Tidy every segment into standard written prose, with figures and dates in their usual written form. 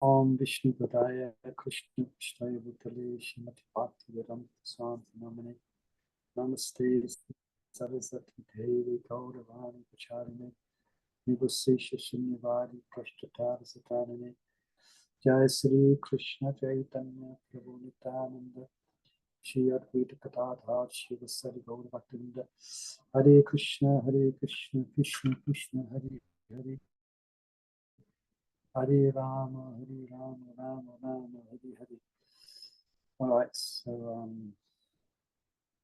Om Vishnu Padaya Krishna Vishtaya Bhutale Shrimati Bhakti Vedanta Swami Namane Namaste Saraswati Devi Gauravani Pacharine Nivasesha Shunyavadi Prashtatar Satarine Jai Sri Krishna Chaitanya Prabhu Nityananda Shri Advaita Katadhar Shivasari Gauravaktinda Hare Krishna Krishna Krishna Hare Hare Hare Rama, Rama Rama, Hare Hare. All right, so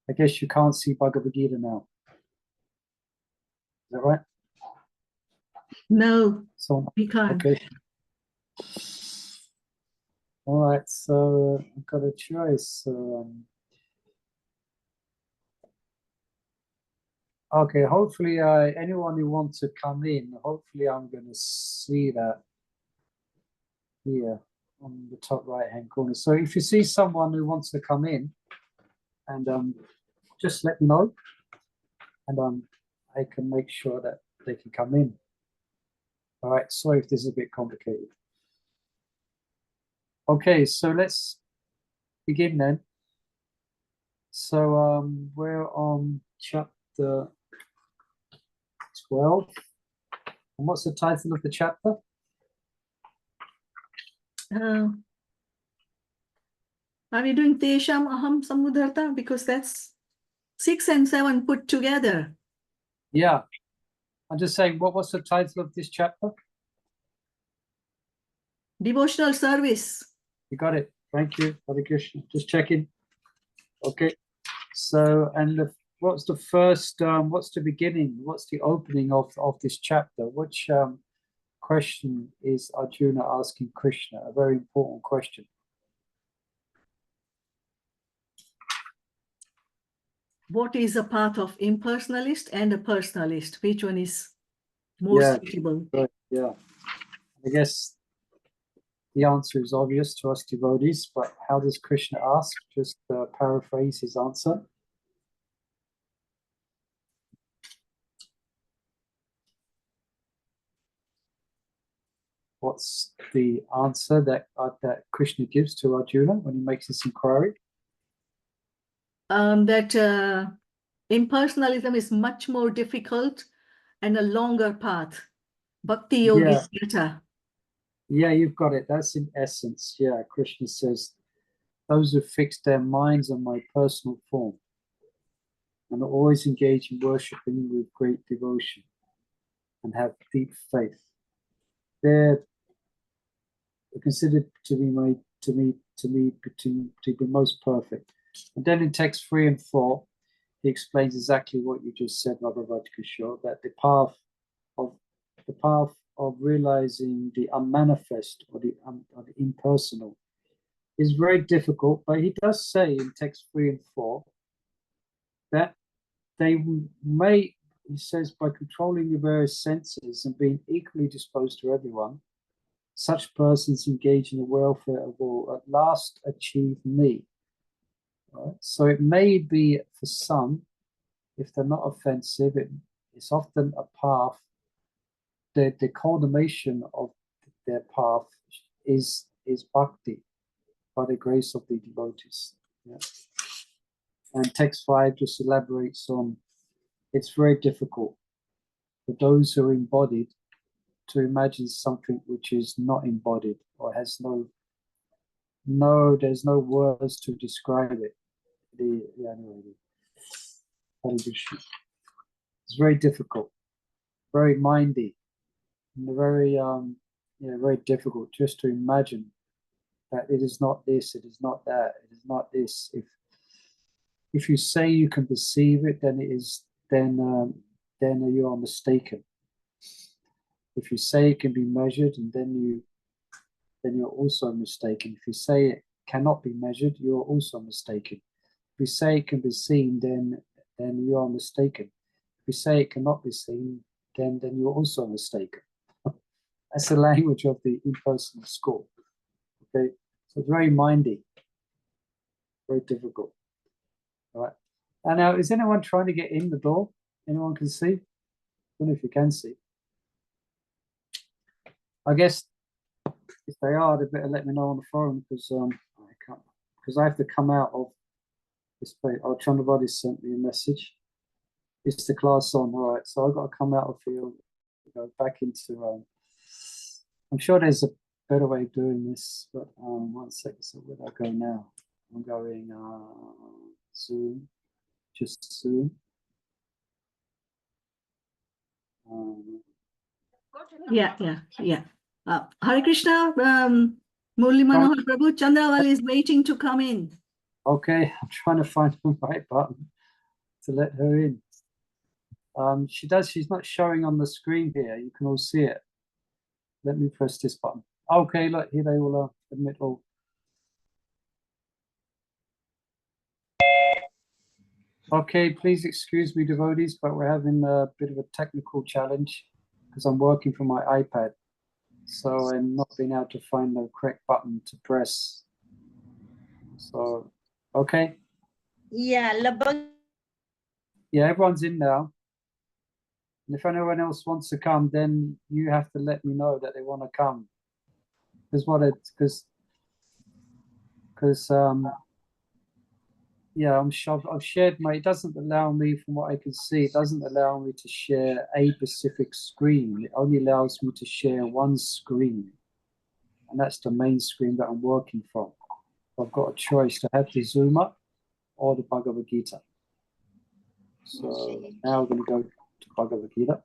I guess you can't see Bhagavad Gita now. Is that right? No, So, we can't. Okay. All right, so I've got a choice. Okay, hopefully anyone who wants to come in, hopefully I'm going to see that here on the top right hand corner. So if you see someone who wants to come in, and just let me know, and I can make sure that they can come in. All right, sorry if this is a bit complicated. Okay, so let's begin then. So we're on chapter 12. And what's the title of the chapter? Are we doing Tesham Aham Samudharta? Because that's 6 and 7 put together. Yeah. I'm just saying, what's the title of this chapter? Devotional service. You got it. Thank you, Hare Krishna. Just checking. Okay. So, and what's the first, what's the beginning? What's the opening of this chapter? Which question is Arjuna asking Krishna? A very important question. What is a path of impersonalist and a personalist? Which one is more suitable? Right, yeah. I guess the answer is obvious to us devotees, but how does Krishna ask? Just paraphrase his answer. What's the answer that Krishna gives to Arjuna when he makes this inquiry? That impersonalism is much more difficult and a longer path. Bhakti-yoga is better. Yeah, you've got it. That's in essence. Yeah, Krishna says, those who fix their minds on my personal form and are always engaged in worshipping with great devotion and have deep faith, they're considered to be most perfect. And then in text 3 and 4, he explains exactly what you just said, Bhagavad Gita, that the path of realizing the unmanifest or the impersonal is very difficult. But he does say in text 3 and 4 that they may, he says, by controlling the various senses and being equally disposed to everyone, such persons engage in the welfare of all at last achieve me. Right? So it may be for some, if they're not offensive, it's often a path. The culmination of their path is bhakti, by the grace of the devotees. Yeah. And text 5 just elaborates on it's very difficult for those who are embodied to imagine something which is not embodied or has there's no words to describe it. It's very difficult, very mindy, and very very difficult just to imagine that it is not this, it is not that, it is not this. If you say you can perceive it, then it is then you are mistaken. If you say it can be measured, and then you're also mistaken. If you say it cannot be measured, you're also mistaken. If you say it can be seen, then you are mistaken. If you say it cannot be seen, then you're also mistaken. That's the language of the impersonal school. Okay, so it's very mindy, very difficult. All right. And now, is anyone trying to get in the door? Anyone can see? I don't know if you can see. I guess If they are, they better let me know on the forum, because I can't, because I have to come out of this place. Oh, Chandravati sent me a message. Is the class on? All right, so I've got to come out of here, go back into. I'm sure there's a better way of doing this, but 1 second. So where do I go now? I'm going Zoom, just Zoom. Yeah. Hare Krishna, Murli Manohar Prabhu, Chandravali is waiting to come in. Okay, I'm trying to find the right button to let her in. She's not showing on the screen here. You can all see it. Let me press this button. Okay, look, here they all are, the middle. Okay, please excuse me, devotees, but we're having a bit of a technical challenge because I'm working from my iPad. So I'm not being able to find the correct button to press. So, okay. Yeah, everyone's in now. And if anyone else wants to come, then you have to let me know that they want to come. I've shared it doesn't allow me, from what I can see, it doesn't allow me to share a specific screen. It only allows me to share one screen. And that's the main screen that I'm working from. I've got a choice to have the Zoom up or the Bhagavad Gita. So now we're going to go to Bhagavad Gita.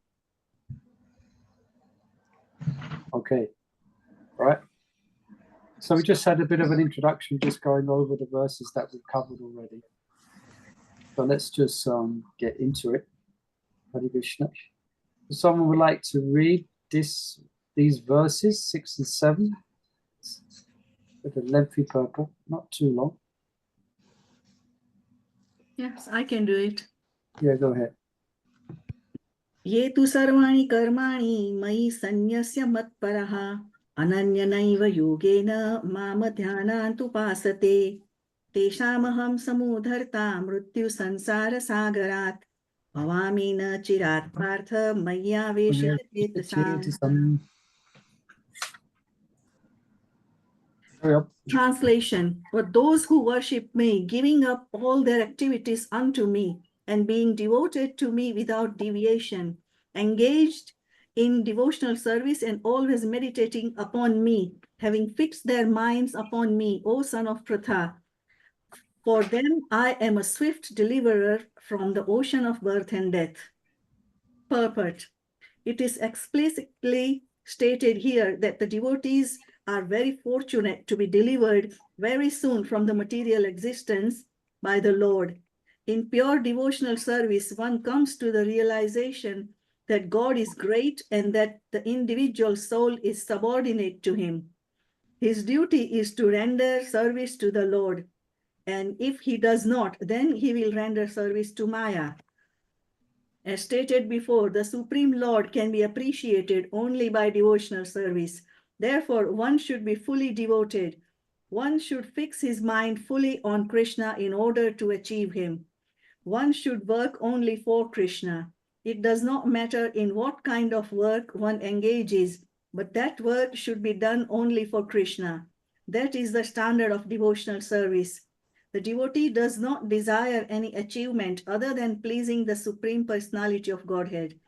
Okay, right. So we just had a bit of an introduction, just going over the verses that we've covered already. So let's just get into it. Hare Krishna. If someone would like to read these verses, 6 and 7, with a lengthy purport, not too long. Yes, I can do it. Yeah, go ahead. ये तु सर्वाणि कर्माणि मयि सन्न्यस्य मत्परः अनन्यनैव योगेन माम ध्यानान्तुपासते तेषामहं समूढर्ता मृत्युसंसारसागरात् भवामि न चिरात् Partha मय्यावेशितचेतसाम्. Translation: for those who worship me, giving up all their activities unto me, and being devoted to me without deviation, engaged in devotional service and always meditating upon me, having fixed their minds upon me, O son of Pṛthā, for them I am a swift deliverer from the ocean of birth and death. Purport: it is explicitly stated here that the devotees are very fortunate to be delivered very soon from the material existence by the Lord. In pure devotional service, one comes to the realization that God is great and that the individual soul is subordinate to him. His duty is to render service to the Lord, and if he does not, then he will render service to Maya. As stated before, the Supreme Lord can be appreciated only by devotional service. Therefore, one should be fully devoted. One should fix his mind fully on Krishna in order to achieve him. One should work only for Krishna. It does not matter in what kind of work one engages, but that work should be done only for Krishna. That is the standard of devotional service. The devotee does not desire any achievement other than pleasing the Supreme Personality of Godhead.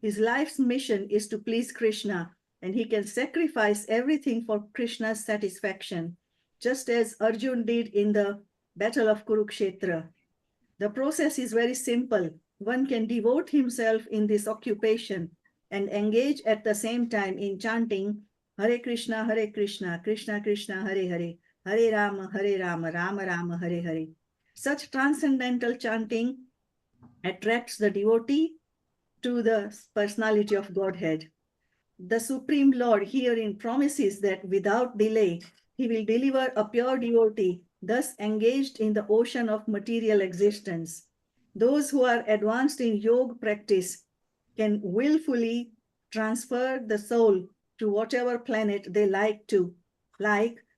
His life's mission is to please Krishna, and he can sacrifice everything for Krishna's satisfaction, just as Arjuna did in the Battle of Kurukshetra. The process is very simple. One can devote himself in this occupation and engage at the same time in chanting Hare Krishna, Krishna Krishna, Hare Hare, Hare Rama, Rama Rama, Hare Hare. Such transcendental chanting attracts the devotee to the personality of Godhead. The Supreme Lord herein promises that without delay, he will deliver a pure devotee, thus engaged in the ocean of material existence. Those who are advanced in yoga practice can willfully transfer the soul to whatever planet they like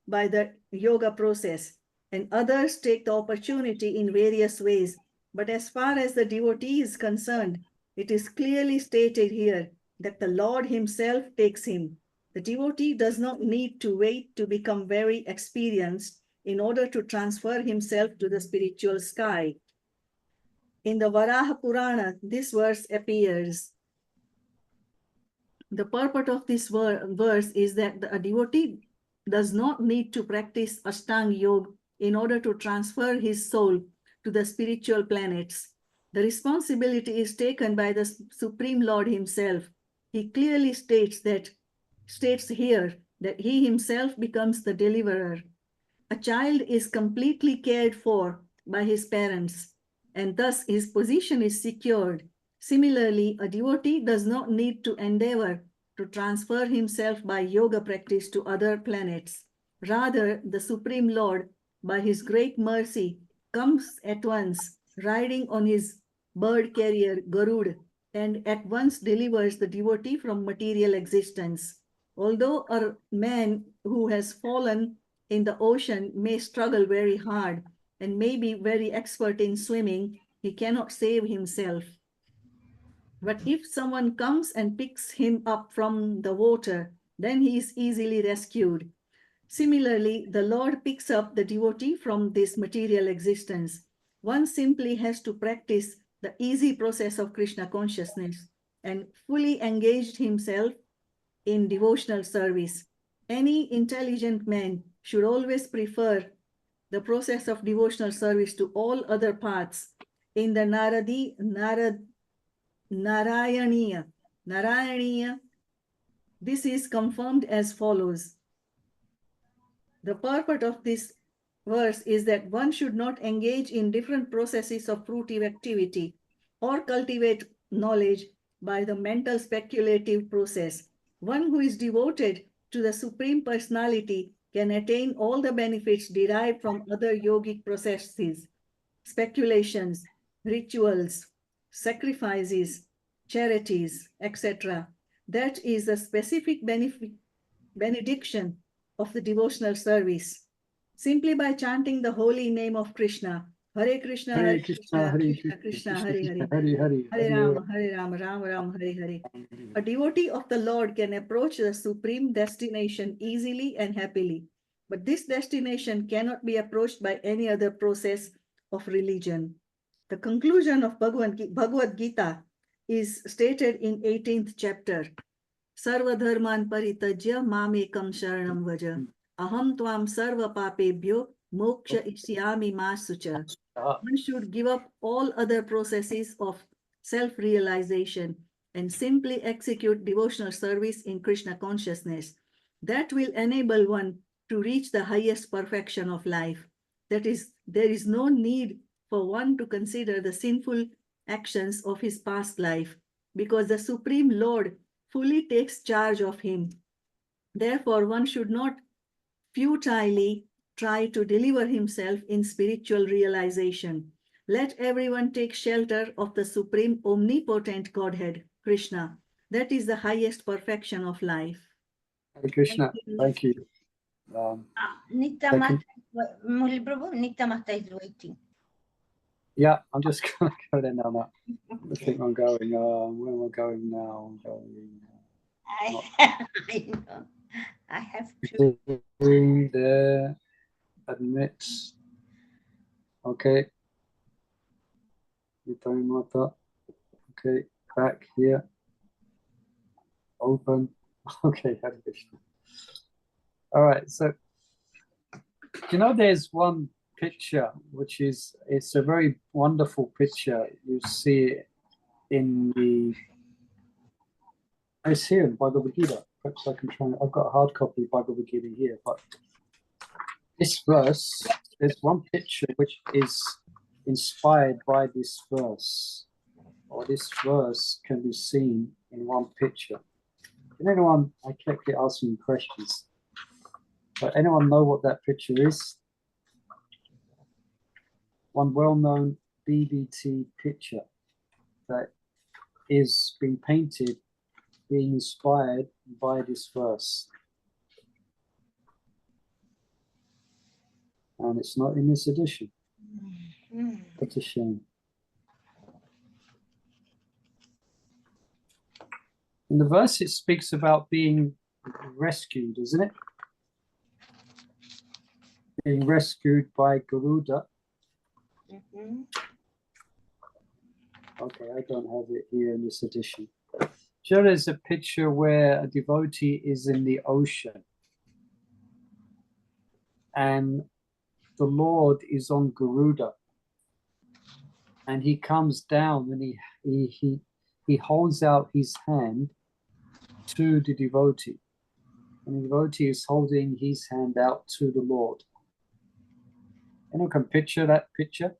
by the yoga process, and others take the opportunity in various ways. But as far as the devotee is concerned, it is clearly stated here that the Lord himself takes him. The devotee does not need to wait to become very experienced in order to transfer himself to the spiritual sky. In the Varaha Purana, this verse appears. The purport of this verse is that a devotee does not need to practice Ashtanga Yoga in order to transfer his soul to the spiritual planets. The responsibility is taken by the Supreme Lord himself. He clearly states here that he himself becomes the deliverer. A child is completely cared for by his parents, and thus his position is secured. Similarly, a devotee does not need to endeavor to transfer himself by yoga practice to other planets. Rather, the Supreme Lord, by his great mercy, comes at once, riding on his bird carrier Garud, and at once delivers the devotee from material existence. Although a man who has fallen in the ocean may struggle very hard and may be very expert in swimming, he cannot save himself. But if someone comes and picks him up from the water, then he is easily rescued. Similarly, the Lord picks up the devotee from this material existence. One simply has to practice the easy process of Krishna consciousness and fully engaged himself in devotional service. Any intelligent man should always prefer the process of devotional service to all other paths. In the Narayaniya, this is confirmed as follows. The purport of this verse is that one should not engage in different processes of fruitive activity or cultivate knowledge by the mental speculative process. One who is devoted to the Supreme Personality can attain all the benefits derived from other yogic processes, speculations, rituals, sacrifices, charities, etc. That is a specific benediction of the devotional service. Simply by chanting the holy name of Krishna, Hare Krishna, Hare Krishna, Krishna Krishna, Hare Hare, Hare Rama, Rama Rama, Hare Hare. A devotee of the Lord can approach the supreme destination easily and happily. But this destination cannot be approached by any other process of religion. The conclusion of Bhagavad Gita is stated in 18th chapter. Sarva dharman paritajya mamekam sharanam vaja. Aham tvam sarva papebhyo moksha isyami ma sucha. One should give up all other processes of self-realization and simply execute devotional service in Krishna consciousness. That will enable one to reach the highest perfection of life. That is, there is no need for one to consider the sinful actions of his past life, because the Supreme Lord fully takes charge of him. Therefore, one should not futilely try to deliver himself in spiritual realization. Let everyone take shelter of the Supreme Omnipotent Godhead, Krishna. That is the highest perfection of life. Hare Krishna, thank you. Nitya Murli Prabhu, Nitya Mata is waiting. Yeah, I'm just going to go there now. I think I'm going. Where am I going now? I know. I have to. There, admit. Okay. Nitya Mata. Okay, back here. Open. Okay, Hare Krishna. All right, so you know, there's one picture which is, it's a very wonderful picture. You see it in the, it's here in Bhagavad Gita. Perhaps I can try. I've got a hard copy of Bhagavad Gita here, but this verse, there's one picture which is inspired by this verse, or this verse can be seen in one picture. Can anyone, I kept asking questions, but anyone know what that picture is? One well-known BBT picture that is being painted, being inspired by this verse. And it's not in this edition. What a shame. In the verse, it speaks about being rescued, isn't it? Being rescued by Garuda. Mhm. Okay, I don't have it here in this edition. Sure, there's a picture where a devotee is in the ocean and the Lord is on Garuda, and he comes down and he holds out his hand to the devotee, and the devotee is holding his hand out to the Lord. Anyone can picture that picture?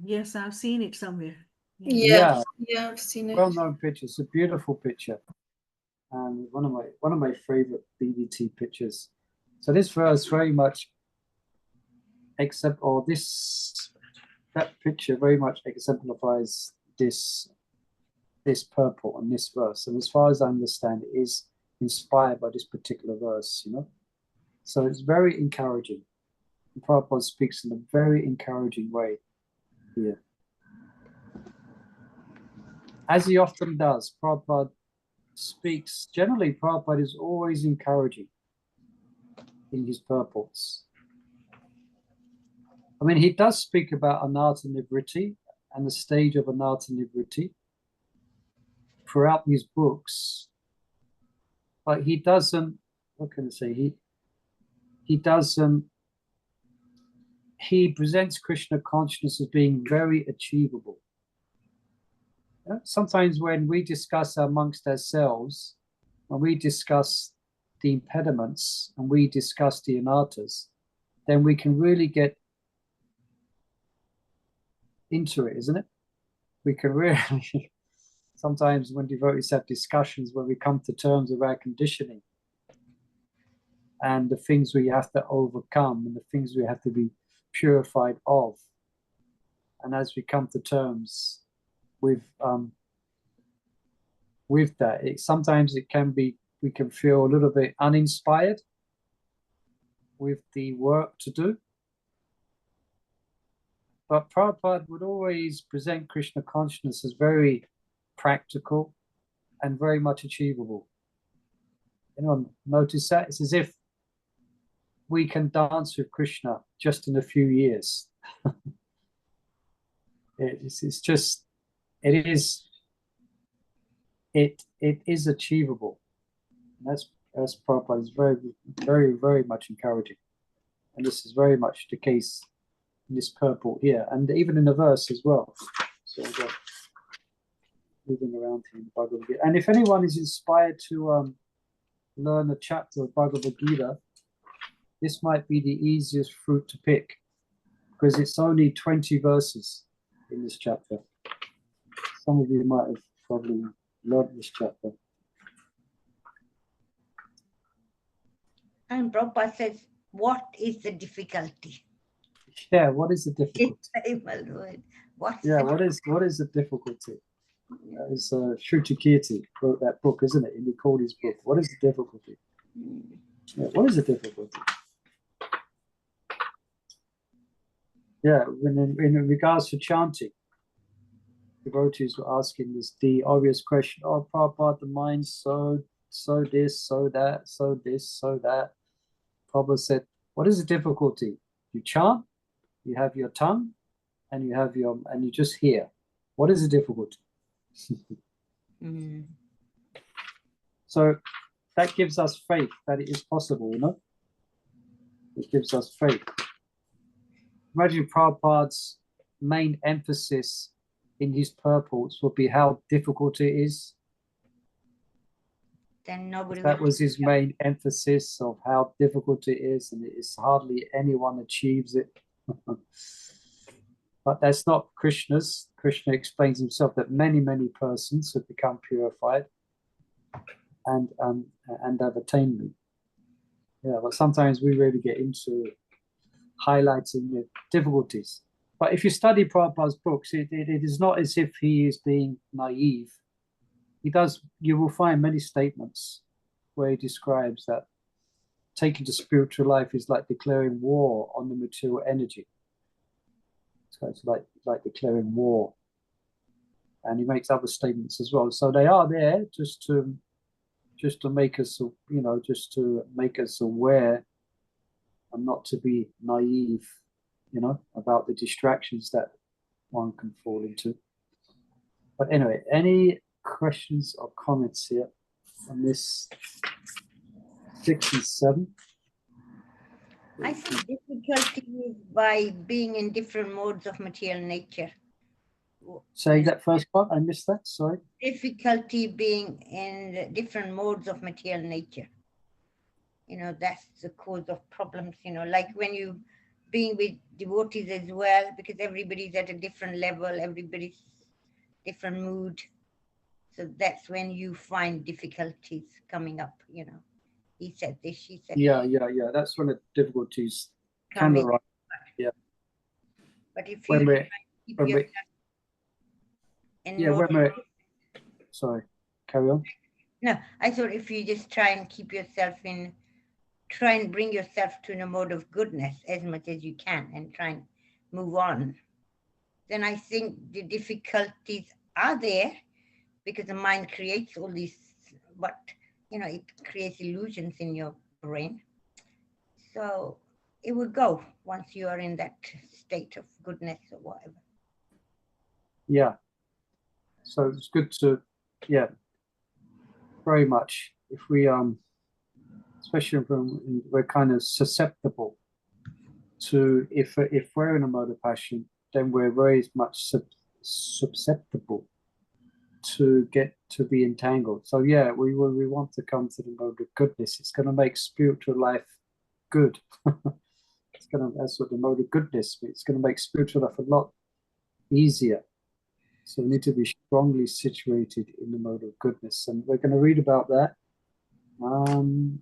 Yes, I've seen it somewhere. Yeah. Yeah, I've seen it. Well-known picture. It's a beautiful picture, and one of my favorite BBT pictures. So this verse very much that picture very much exemplifies this purport and this verse. And as far as I understand, it is inspired by this particular verse, you know. So it's very encouraging. And Prabhupada speaks in a very encouraging way here. As he often does, Prabhupada speaks, generally Prabhupada is always encouraging in his purports. I mean, he does speak about anatta nivritti and the stage of anatta nivritti throughout his books, but he doesn't, what can I say, he presents Krishna consciousness as being very achievable. Sometimes when we discuss amongst ourselves, when we discuss the impediments and we discuss the anattas, then we can really get into it, isn't it? We can really, sometimes when devotees have discussions where we come to terms of our conditioning and the things we have to overcome and the things we have to be purified of. And as we come to terms with that, sometimes it can be, we can feel a little bit uninspired with the work to do. But Prabhupada would always present Krishna consciousness as very practical and very much achievable. Anyone notice that? It's as if we can dance with Krishna just in a few years. It is achievable. And that's Prabhupada is very, very, very much encouraging. And this is very much the case in this purport here, and even in the verse as well. So moving around here in the Bhagavad Gita. And if anyone is inspired to learn a chapter of Bhagavad Gita, this might be the easiest fruit to pick, because it's only 20 verses in this chapter. Some of you might have probably learned this chapter. And Prabhupada says, what is the difficulty? Yeah, what is the difficulty? What is the difficulty? It's Shruti Kirti wrote that book, isn't it? And he called his book, What is the Difficulty? Yeah, what is the difficulty? Yeah, in regards to chanting, devotees were asking the obvious question, oh, Prabhupada, the mind's so this, so that, so this, so that. Prabhupada said, what is the difficulty? You chant, you have your tongue, and you just hear. What is the difficulty? So that gives us faith that it is possible, you know? It gives us faith. Imagine Prabhupada's main emphasis in his purports would be how difficult it is. Then nobody that was his main emphasis of how difficult it is, and it is hardly anyone achieves it. But that's not Krishna's. Krishna explains himself that many persons have become purified and have attained me. Yeah, but sometimes we really get into highlighting the difficulties. But if you study Prabhupada's books, it is not as if he is being naive. You will find many statements where he describes that taking to spiritual life is like declaring war on the material energy. So it's like declaring war. And he makes other statements as well. So they are there just to just to make us, just to make us aware and not to be naive, about the distractions that one can fall into. But anyway, any questions or comments here on this 6 and 7? I see difficulty is by being in different modes of material nature. Say that first part, I missed that, sorry. Difficulty being in different modes of material nature. That's the cause of problems, like when you being with devotees as well, because everybody's at a different level, everybody's different mood. So that's when you find difficulties coming up, He said this, she said Yeah, that. yeah. That's when the difficulties can Coming. arise. Yeah. But if When you we're, keep when we, yourself in yeah, when we're, sorry, carry on. No, I thought if you just try and keep yourself in, try and bring yourself to a mode of goodness as much as you can and try and move on, then I think the difficulties are there because the mind creates all these, but it creates illusions in your brain. So it will go once you are in that state of goodness or whatever. Yeah. So it's good to, very much. If we, especially when we're kind of susceptible to, if we're in a mode of passion, then we're very much susceptible to get to be entangled. So yeah, we want to come to the mode of goodness. It's going to make spiritual life good. That's what the mode of goodness means. It's going to make spiritual life a lot easier. So we need to be strongly situated in the mode of goodness, and we're going to read about that in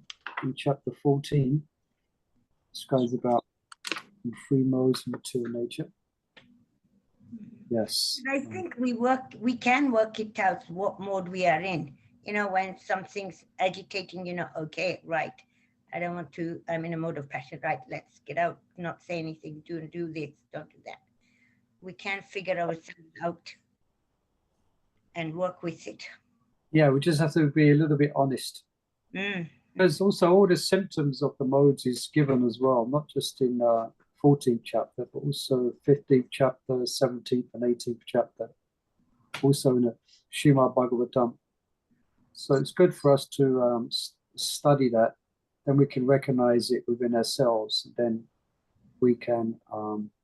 chapter 14. Describes about 3 modes of material nature. Yes. I think we can work it out what mode we are in. When something's agitating, okay, right. I don't want to, I'm in a mode of passion, right? Let's get out, not say anything, do this, don't do that. We can figure ourselves out and work with it. Yeah, we just have to be a little bit honest. There's also all the symptoms of the modes is given as well, not just in 14th chapter, but also 15th chapter, 17th and 18th chapter, also in the Srimad Bhagavatam. So it's good for us to study that, then we can recognize it within ourselves, then we can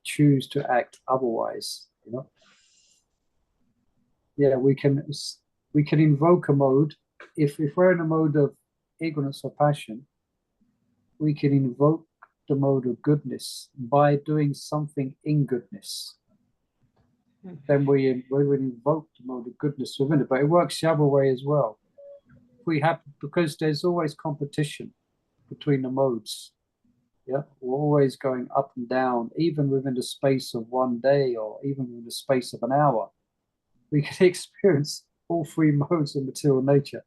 choose to act otherwise, Yeah, we can invoke a mode. If we're in a mode of ignorance or passion, we can invoke the mode of goodness by doing something in goodness. Then we would invoke the mode of goodness within it, but it works the other way as well. Because there's always competition between the modes. Yeah, we're always going up and down, even within the space of one day or even in the space of an hour. We can experience all 3 modes of material nature.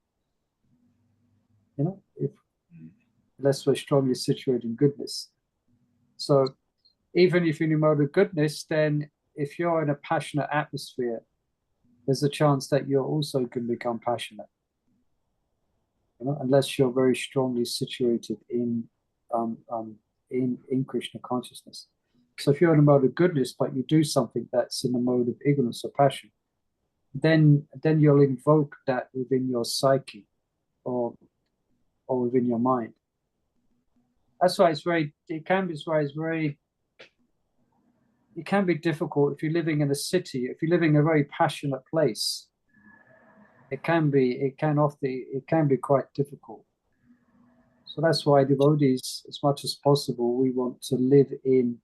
Unless we're strongly situated in goodness. So even if you're in a mode of goodness, then if you're in a passionate atmosphere, there's a chance that you're also going to become passionate. Unless you're very strongly situated in Krishna consciousness. So if you're in a mode of goodness, but you do something that's in a mode of ignorance or passion, then you'll invoke that within your psyche or within your mind. That's why it can be difficult if you're living in a city, if you're living in a very passionate place. It can be quite difficult. So that's why devotees, as much as possible, we want to live in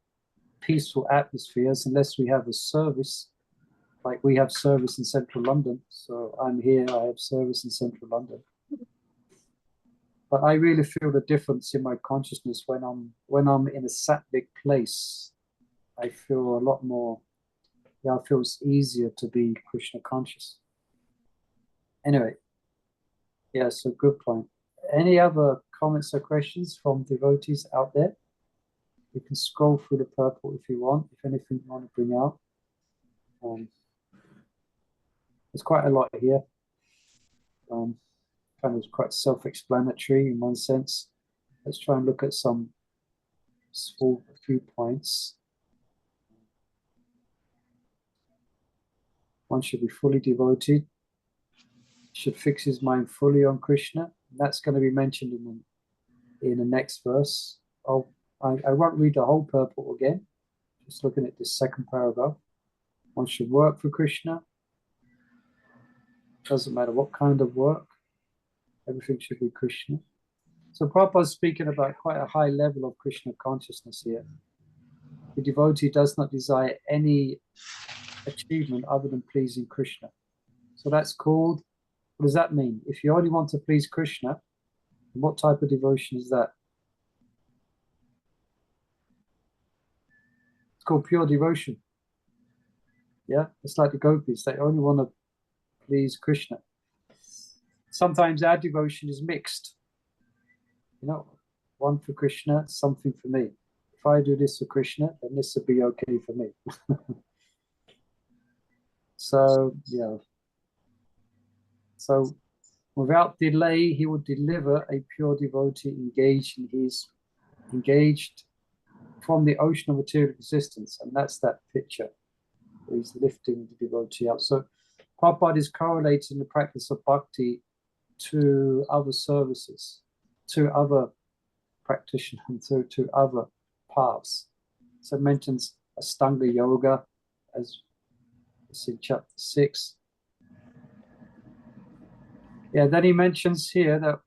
peaceful atmospheres, unless we have a service, like we have service in central London. So I'm here, I have service in central London. But I really feel the difference in my consciousness when I'm in a sattvic place. I feel a lot more, it feels easier to be Krishna conscious. Anyway, so good point. Any other comments or questions from devotees out there? You can scroll through the purple if you want, if anything you want to bring out. There's quite a lot here. kind of quite self-explanatory in one sense. Let's try and look at some few points. One should be fully devoted, should fix his mind fully on Krishna. That's going to be mentioned in the next verse. I won't read the whole purport again, just looking at this second paragraph. One should work for Krishna. Doesn't matter what kind of work, everything should be Krishna. So Prabhupada is speaking about quite a high level of Krishna consciousness here. The devotee does not desire any achievement other than pleasing Krishna. So that's called, what does that mean? If you only want to please Krishna, what type of devotion is that? It's called pure devotion. Yeah, it's like the gopis, they only want to please Krishna. Sometimes our devotion is mixed. You know, one for Krishna, something for me. If I do this for Krishna, then this will be okay for me. So, yeah. So, without delay, he will deliver a pure devotee engaged from the ocean of material existence. And that's that picture. He's lifting the devotee up. So, Prabhupada is correlating the practice of bhakti to other services, to other practitioners, to other paths. So it mentions Astanga Yoga, as it's in chapter 6. Yeah, then he mentions here that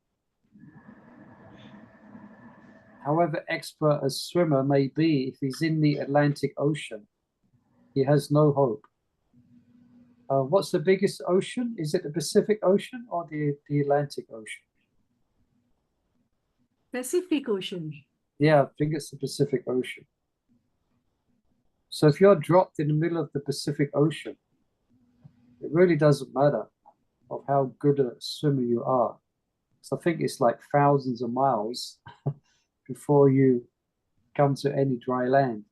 however expert a swimmer may be, if he's in the Atlantic Ocean, he has no hope. What's the biggest ocean? Is it the Pacific Ocean or the Atlantic Ocean? Pacific Ocean. Yeah, I think it's the Pacific Ocean. So if you're dropped in the middle of the Pacific Ocean, it really doesn't matter of how good a swimmer you are. So I think it's like thousands of miles before you come to any dry land.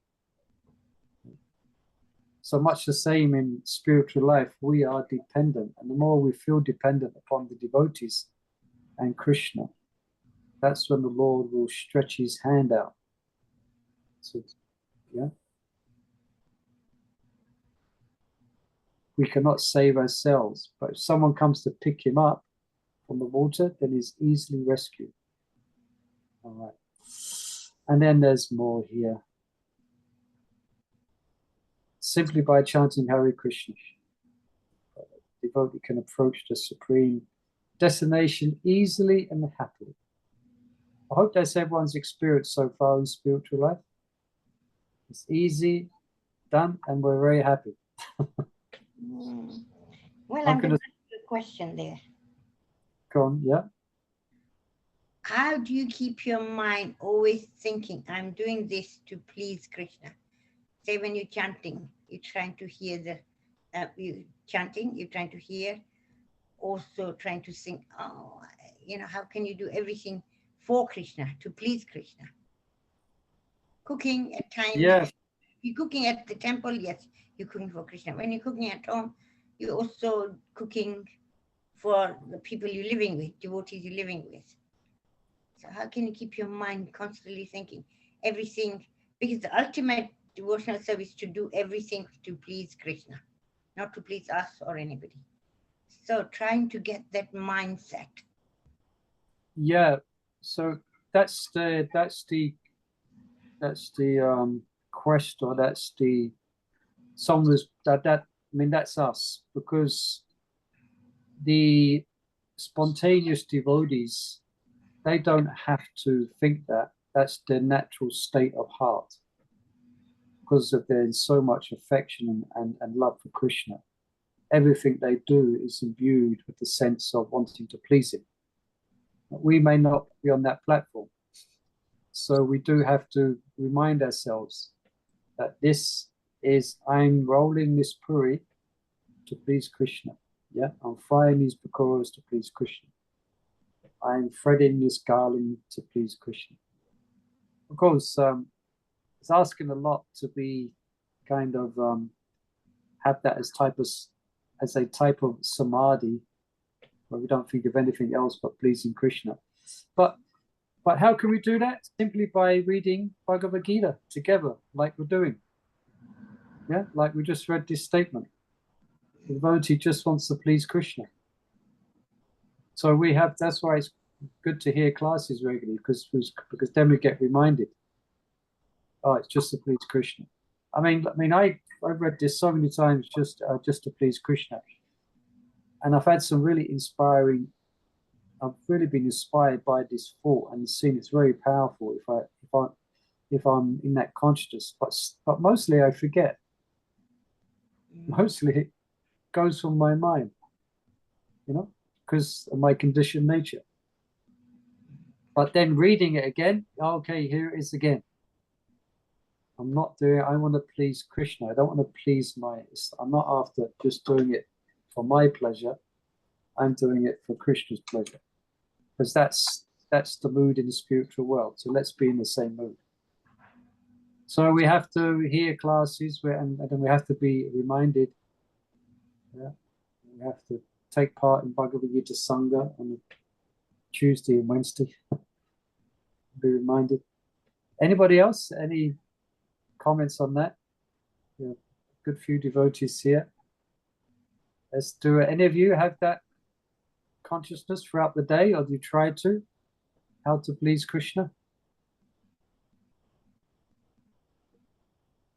So much the same in spiritual life, we are dependent. And the more we feel dependent upon the devotees and Krishna, that's when the Lord will stretch his hand out. So, yeah. We cannot save ourselves, but if someone comes to pick him up from the water, then he's easily rescued. All right. And then there's more here. Simply by chanting Hare Krishna, the devotee can approach the supreme destination easily and happily. I hope that's everyone's experience so far in spiritual life. It's easy, done, and we're very happy. Well, I'm going to ask you a question there. Go on, yeah. How do you keep your mind always thinking, I'm doing this to please Krishna? Say when you're chanting, you're trying to hear you're chanting, you're trying to hear, also trying to think, oh, you know, how can you do everything for Krishna, to please Krishna? Cooking at times, Yeah. you're cooking at the temple, yes, you're cooking for Krishna. When you're cooking at home, you're also cooking for the people you're living with, devotees you're living with. So how can you keep your mind constantly thinking everything? Because the ultimate devotional service to do everything to please Krishna, not to please us or anybody. So trying to get that mindset. Yeah. So that's the quest, or that's the someone that I mean, that's us, because the spontaneous devotees, they don't have to think that. That's their natural state of heart, because of their so much affection and love for Krishna. Everything they do is imbued with the sense of wanting to please him. We may not be on that platform, so we do have to remind ourselves that this is, I'm rolling this puri to please Krishna. Yeah, I'm frying these pakoras to please Krishna. I'm threading this garland to please Krishna. Of course, it's asking a lot to be kind of have that as a type of samadhi where we don't think of anything else but pleasing Krishna. But how can we do that? Simply by reading Bhagavad Gita together, like we're doing. Yeah, like we just read this statement. The devotee just wants to please Krishna. So we have, that's why it's good to hear classes regularly, because then we get reminded. Oh, it's just to please Krishna. I mean, I've read this so many times just to please Krishna, and I've had some really inspiring. I've really been inspired by this thought and seen it's very powerful if I'm in that consciousness. But mostly I forget. Mostly it goes from my mind, because of my conditioned nature. But then reading it again, okay, here it is again. I'm not doing it, I want to please Krishna. I don't want to please I'm not after just doing it for my pleasure. I'm doing it for Krishna's pleasure. Because that's the mood in the spiritual world. So let's be in the same mood. So we have to hear classes and then we have to be reminded. Yeah, we have to take part in Bhagavad Gita Sangha on Tuesday and Wednesday. Be reminded. Anybody else? Any comments on that? Yeah, good few devotees here. Let's do it. Any of you have that consciousness throughout the day, or do you try to? How to please Krishna?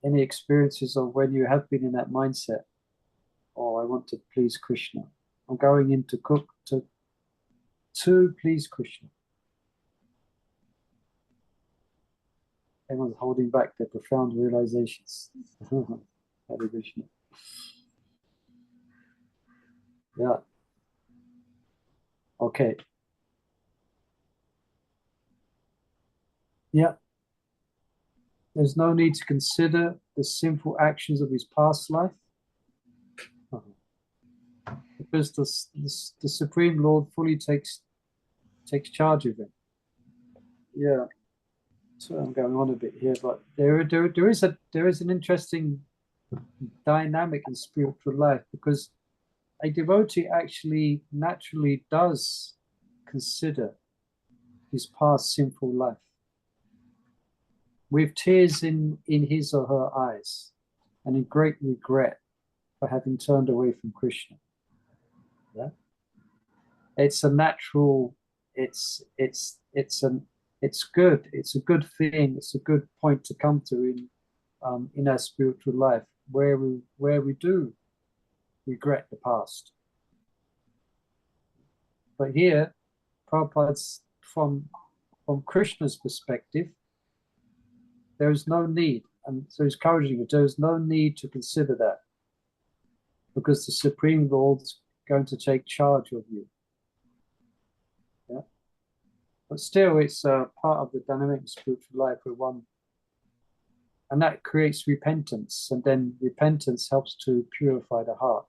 Any experiences of when you have been in that mindset? Oh, I want to please Krishna. I'm going in to cook to please Krishna. Everyone's holding back their profound realizations. Hare Krishna. Yeah. Okay. Yeah. There's no need to consider the sinful actions of his past life. Because the Supreme Lord fully takes charge of him. Yeah. So I'm going on a bit here, but there is an interesting dynamic in spiritual life, because a devotee actually naturally does consider his past sinful life with tears in his or her eyes and in great regret for having turned away from Krishna. Yeah, it's a natural. It's good. It's a good thing. It's a good point to come to in our spiritual life, where we do regret the past. But here, Prabhupada's from Krishna's perspective, there is no need, and so he's encouraging you, there is no need to consider that, because the Supreme Lord is going to take charge of you. Yeah, but still, it's part of the dynamic spiritual life where one, and that creates repentance, and then repentance helps to purify the heart.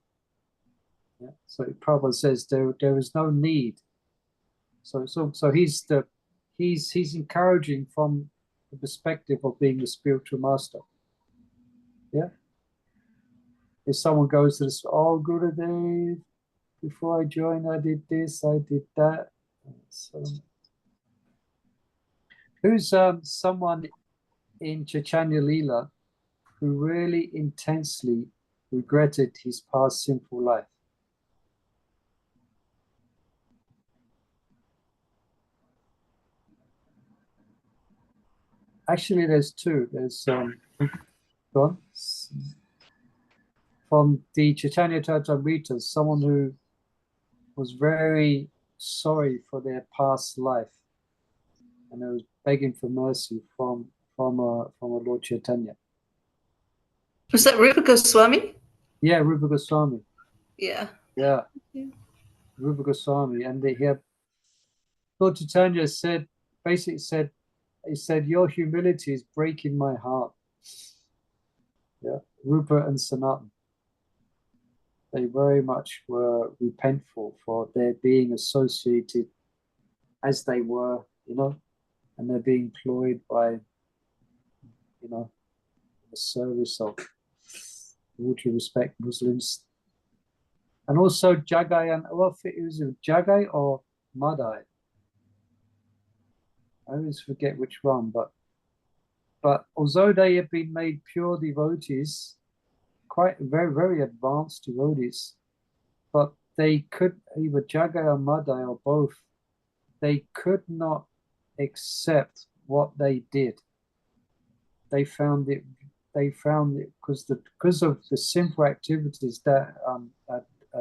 Yeah? So Prabhupada says there is no need. So he's encouraging from the perspective of being the spiritual master. Yeah. If someone goes to this, oh Gurudev, before I joined, I did this, I did that. So, who's someone in Chaitanya Leela who really intensely regretted his past sinful life? Actually, there's two. There's from the Chaitanya Charitamrita, someone who was very sorry for their past life, and they was begging for mercy from Lord Chaitanya. Was that Rupa Goswami? Yeah, Rupa Goswami. Yeah. Yeah. Rupa Goswami, and Lord Chaitanya he said, your humility is breaking my heart. Yeah, Rupa and Sanatan, they very much were repentful for their being associated as they were, and they're being employed by, the service of, with due respect, Muslims. And also Jagai and well, it was Jagai or Madai. I always forget which one, but although they have been made pure devotees, quite very advanced devotees, but they could either Jagai or Madai or both. They could not accept what they did. They found it because of the sinful activities that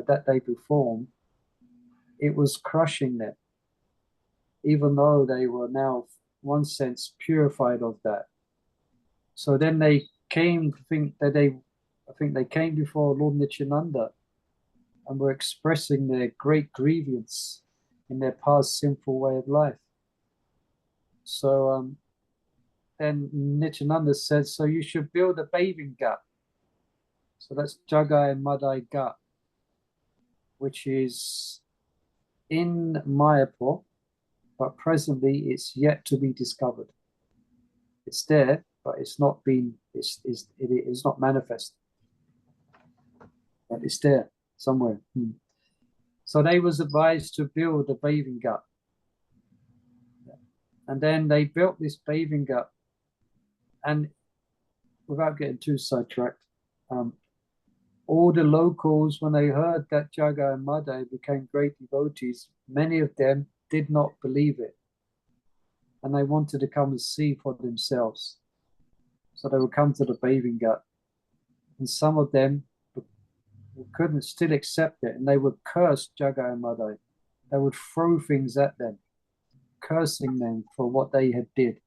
that they performed, it was crushing them, even though they were now, one sense, purified of that. So then they came, I think they came before Lord Nityananda and were expressing their great grievance in their past sinful way of life. So then Nityananda said, so you should build a bathing gut. So that's Jagai and Madai Gut, which is in Mayapur, but presently it's yet to be discovered. It's there, but it's not been, it is not manifest. But it's there somewhere. So they was advised to build a bathing gut. And then they built this bathing gut. And without getting too sidetracked, all the locals, when they heard that Jagai and Madai became great devotees, many of them did not believe it. And they wanted to come and see for themselves. So they would come to the bathing gut. And some of them couldn't still accept it. And they would curse Jagai and Madai. They would throw things at them, cursing them for what they had did.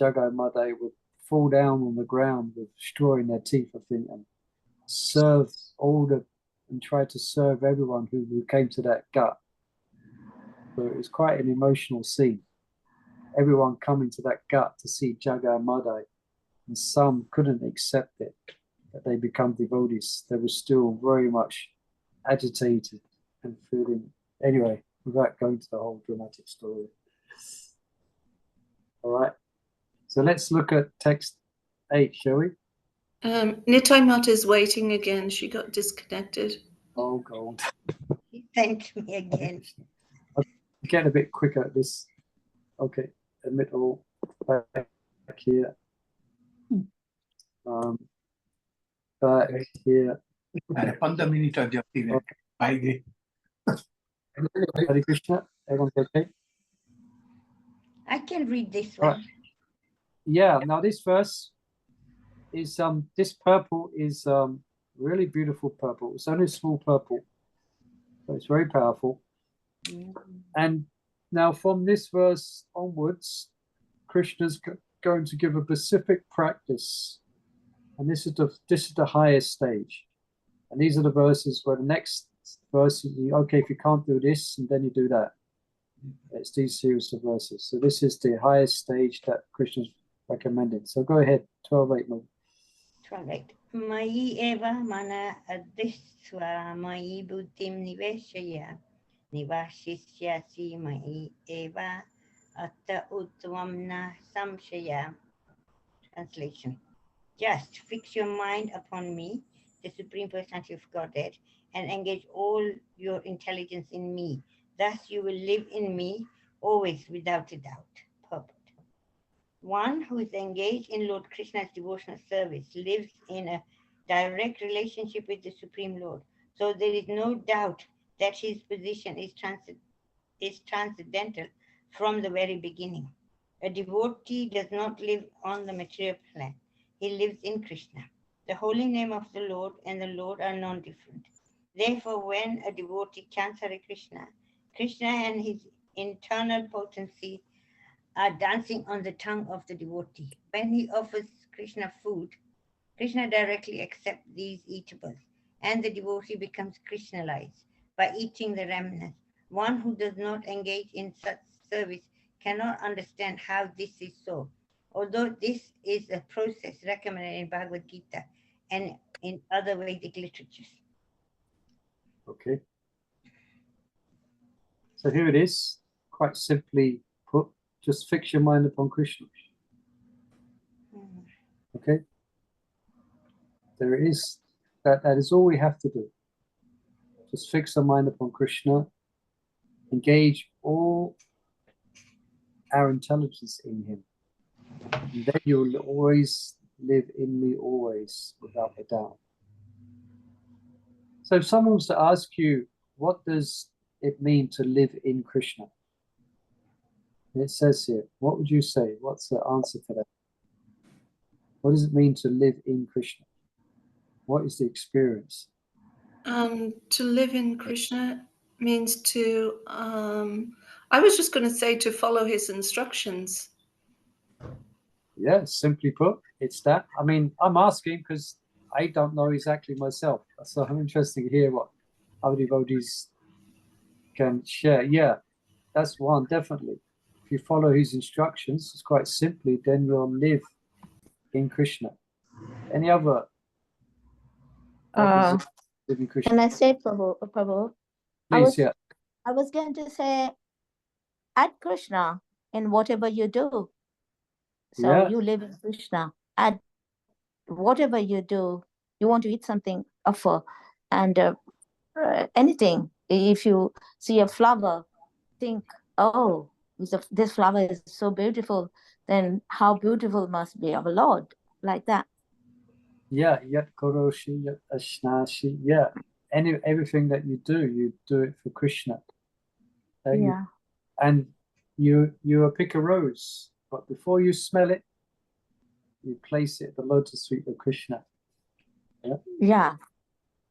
Jagai and Madai would fall down on the ground with straw in their teeth, I think, and serve and try to serve everyone who came to that gut. So it was quite an emotional scene. Everyone coming to that gut to see Jagai and Madai, and some couldn't accept it, that they become devotees. They were still very much agitated and feeling, anyway, without going to the whole dramatic story. All right, so let's look at text 8, shall we? Nitai Mata is waiting again. She got disconnected. Oh, God. He sent me again. I'll get a bit quicker at this. Okay, admit all back here. Back here. 15 minutos de actividad. Okay. Hare Krishna, everyone's okay? I can read this Right. one. Yeah, now this verse is this purple is really beautiful purple. It's only a small purple, but it's very powerful. And now from this verse onwards, Krishna's going to give a specific practice, and this is the highest stage. And these are the verses where the next verse, okay, if you can't do this, and then you do that. It's these series of verses. So this is the highest stage that Krishna's recommended. So go ahead, 12:8. 12:8. Mayi eva mana adhisva mayi buddhim niveshaya nivashisyasi mayi eva atta uttvamna samshaya. Translation. Just fix your mind upon me, the Supreme Personality of Godhead, and engage all your intelligence in me. Thus you will live in me always without a doubt. Purport. One who is engaged in Lord Krishna's devotional service lives in a direct relationship with the Supreme Lord. So there is no doubt that his position is transcendental from the very beginning. A devotee does not live on the material plane. He lives in Krishna. The holy name of the Lord and the Lord are non-different. Therefore, when a devotee chants Hare Krishna, Krishna and his internal potency are dancing on the tongue of the devotee. When he offers Krishna food, Krishna directly accepts these eatables, and the devotee becomes Krishnalized by eating the remnants. One who does not engage in such service cannot understand how this is so, although this is a process recommended in Bhagavad Gita and in other Vedic literatures. Okay. So here it is, quite simply put, just fix your mind upon Krishna. Okay? There it is. That is all we have to do. Just fix our mind upon Krishna, engage all our intelligence in him. And then you'll always live in me always, without a doubt. So if someone was to ask you, what does it mean to live in Krishna? It says here, what would you say? What's the answer to that? What does it mean to live in Krishna? What is the experience? To live in Krishna means to, I was just going to say to follow his instructions. Yeah, simply put, it's that. I mean, I'm asking because I don't know exactly myself. So I'm interested to hear what other devotees can share. Yeah, that's one, definitely. If you follow his instructions, it's quite simply, then you'll live in Krishna. Any other? Live in Krishna. And I said, Prabhu, Please, yeah. I was going to say, add Krishna in whatever you do. So Yeah. you live in Krishna. Add whatever you do. You want to eat something, offer, and anything. If you see a flower, think, oh, this flower is so beautiful. Then how beautiful must be our Lord, like that. Yeah, yat koroshi, yat ashnashi. Yeah, everything that you do it for Krishna. Yeah. And you pick a rose, but before you smell it, you place it at the lotus feet of Krishna. Yeah. Yeah.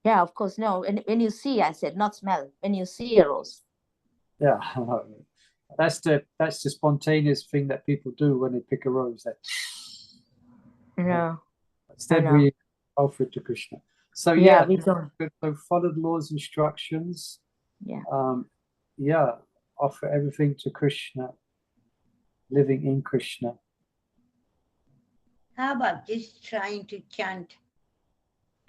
Yeah, of course. No, when you see, I said, not smell. When you see a rose. Yeah. That's the spontaneous thing that people do when they pick a rose. Yeah. Instead, we offer it to Krishna. So yeah, we don't. So follow the Lord's instructions. Yeah. Yeah, offer everything to Krishna, living in Krishna. How about just trying to chant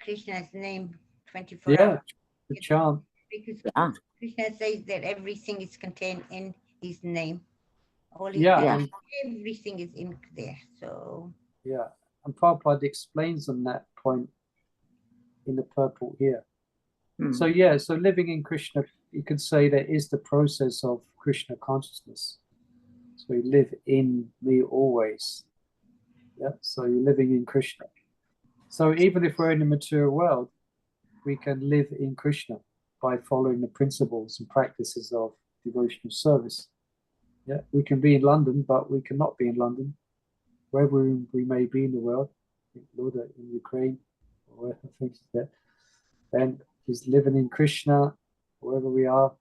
Krishna's name 24 Yeah, hours? the chant. Because Krishna says that everything is contained in his name. All his name, everything is in there. So yeah, and Prabhupada explains on that point in the purport here. So yeah, so living in Krishna, you could say that is the process of Krishna consciousness. So you live in me always. Yeah, so you're living in Krishna. So even if we're in the material world, we can live in Krishna by following the principles and practices of devotional service. Yeah, we can be in London, but we cannot be in London. Wherever we may be in the world, in Ukraine, or wherever things like that, then he's living in Krishna, wherever we are,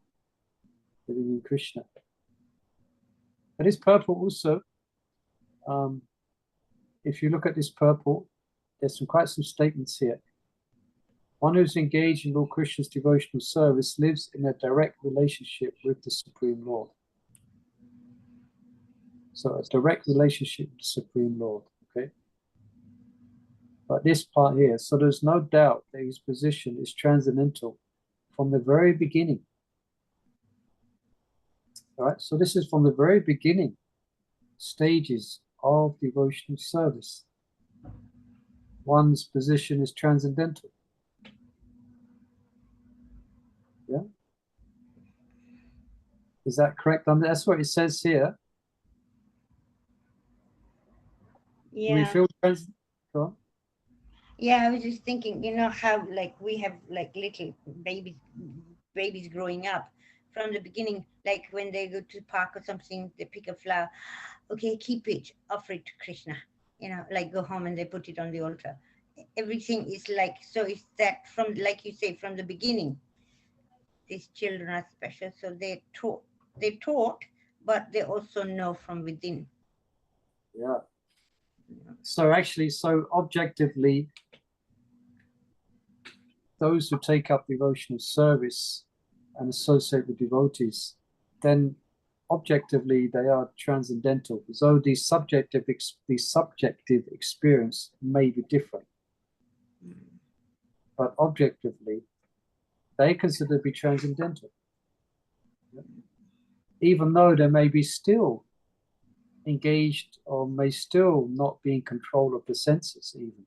living in Krishna. But this purport also, if you look at this purport, there's quite some statements here. One who's engaged in Lord Krishna's devotional service lives in a direct relationship with the Supreme Lord. So a direct relationship with the Supreme Lord, okay? But this part here, so there's no doubt that his position is transcendental from the very beginning. All right, so this is from the very beginning stages of devotional service. One's position is transcendental. Yeah? Is that correct? That's what it says here. yeah. We feel transcendental. Go on. Yeah, I was just thinking, you know how like we have like little babies growing up from the beginning, like when they go to park or something, they pick a flower. Okay, keep it, offer it to Krishna. You know, like go home and they put it on the altar. Everything is like, so it's that from, like you say, from the beginning, these children are special. So they're taught, but they also know from within. Yeah. So actually, so objectively, those who take up devotional service and associate with devotees, then objectively they are transcendental. So the subjective experience may be different, but objectively they consider to be transcendental, even though they may be still engaged or may still not be in control of the senses. Even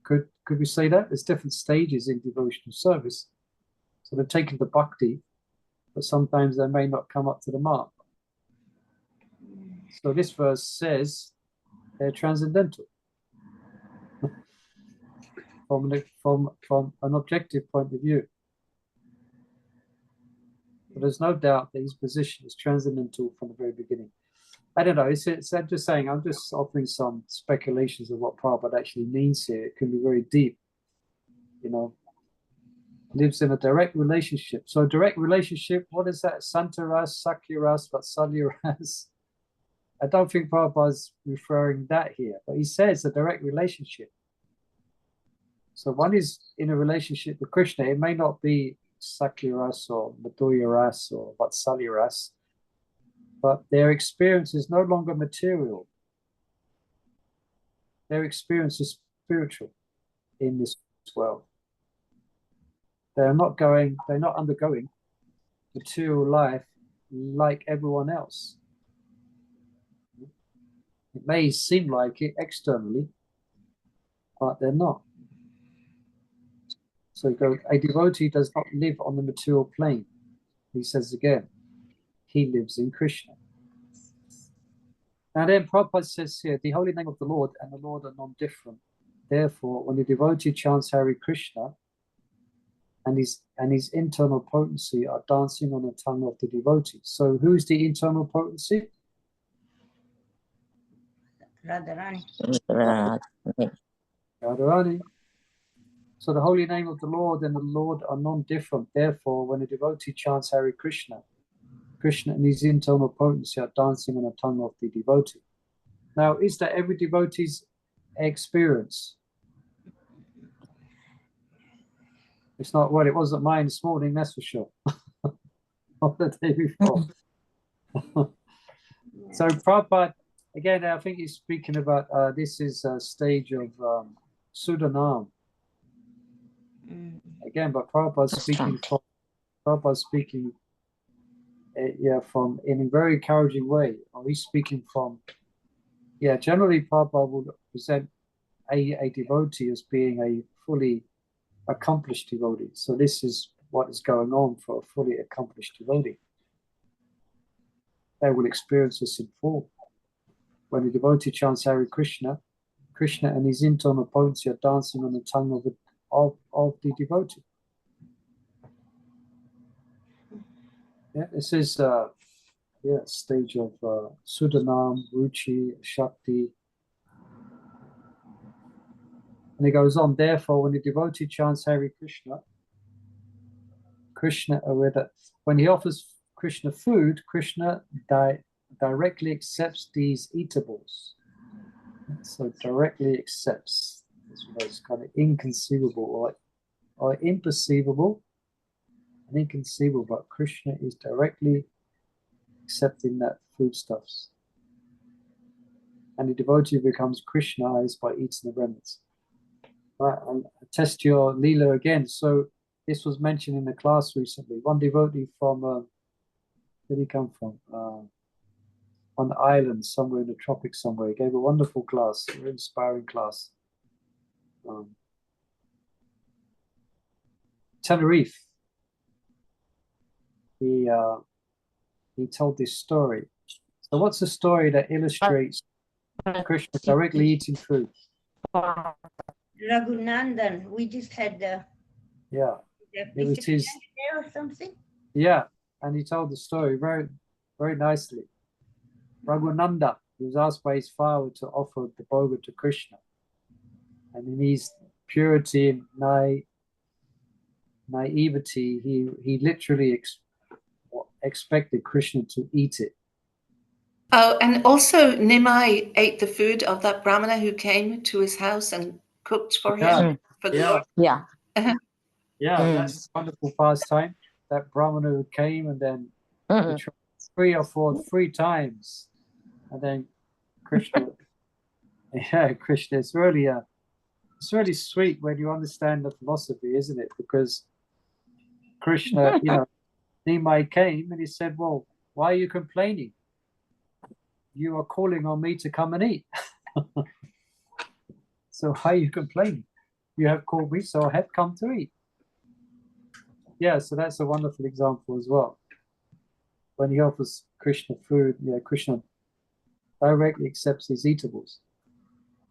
could we say that there's different stages in devotional service, So they're taken to bhakti, but sometimes they may not come up to the mark. So this verse says they're transcendental from an objective point of view. But there's no doubt that his position is transcendental from the very beginning. I don't know. I'm just saying. I'm just offering some speculations of what Prabhupada actually means here. It can be very deep. You know, lives in a direct relationship. So direct relationship. What is that? Santaras, Sakyaras, Vatsalyaras. I don't think Prabhupada's referring that here, but he says a direct relationship. So one is in a relationship with Krishna. It may not be Sakyaras or Madhuryaras or Vatsalyaras, but their experience is no longer material. Their experience is spiritual in this world. They're not undergoing material life like everyone else. It may seem like it externally, but they're not. So a devotee does not live on the material plane. He says again, he lives in Krishna. Now then, Prabhupada says here, the holy name of the Lord and the Lord are non-different. Therefore, when the devotee chants Hare Krishna and his internal potency are dancing on the tongue of the devotee. So who's the internal potency? Radharani. Radharani. So the holy name of the Lord and the Lord are non-different. Therefore, when a devotee chants Hare Krishna, Krishna and his internal potency are dancing on the tongue of the devotee. Now, is that every devotee's experience? It's not what it wasn't mine this morning, that's for sure. Or the day before. So Prabhupada, again, I think he's speaking about this is a stage of Sudanam. Again, but Prabhupada's speaking from in a very encouraging way. Or he's speaking from, generally Prabhupada would present a devotee as being a fully accomplished devotee. So this is what is going on for a fully accomplished devotee. They will experience this in full. When a devotee chants Hare Krishna, Krishna and his internal potency are dancing on the tongue of the devotee. This is stage of Sudanam, Ruchi, Shakti. And it goes on, therefore, when the devotee chants Hare Krishna, when he offers Krishna food, Krishna directly accepts these eatables. So directly accepts. It's kind of inconceivable or imperceivable and inconceivable, but Krishna is directly accepting that foodstuffs. And the devotee becomes Krishnaized by eating the remnants. Right, I'll test your Leela again. So this was mentioned in the class recently. One devotee from, where did he come from? On the island, somewhere in the tropics somewhere. He gave a wonderful class, a very inspiring class. Tenerife. He told this story. So what's the story that illustrates Krishna directly eating food? Raghunandan, we just had the it was his there or something. Yeah, and he told the story very, very nicely. Raghunanda, he was asked by his father to offer the bhoga to Krishna, and in his purity and naivety, he literally expected Krishna to eat it. Oh, and also Nimai ate the food of that Brahmana who came to his house and cooked for him. For the Lord. That's a wonderful pastime. That Brahmana who came and then three times, and then Krishna. Krishna. It's really sweet when you understand the philosophy, isn't it? Because Krishna, Nimai came and he said, "Well, why are you complaining? You are calling on me to come and eat. So why are you complaining? You have called me, so I have come to eat." Yeah, so that's a wonderful example as well. When he offers Krishna food, Krishna directly accepts his eatables.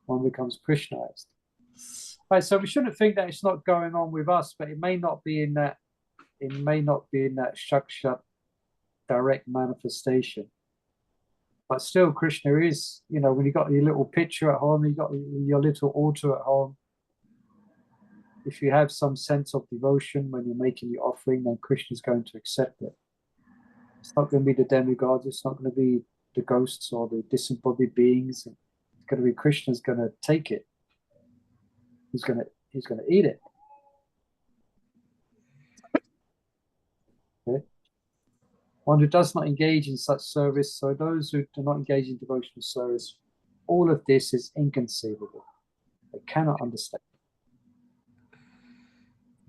One becomes Krishnaized. Right, so we shouldn't think that it's not going on with us, but it may not be in that. It may not be in that shakshat direct manifestation. But still, Krishna is, when you got your little picture at home, you got your little altar at home. If you have some sense of devotion when you're making the offering, then Krishna's going to accept it. It's not going to be the demigods. It's not going to be the ghosts or the disembodied beings. It's going to be Krishna's going to take it. He's going to eat it. Okay. One who does not engage in such service, so those who do not engage in devotional service, all of this is inconceivable. They cannot understand.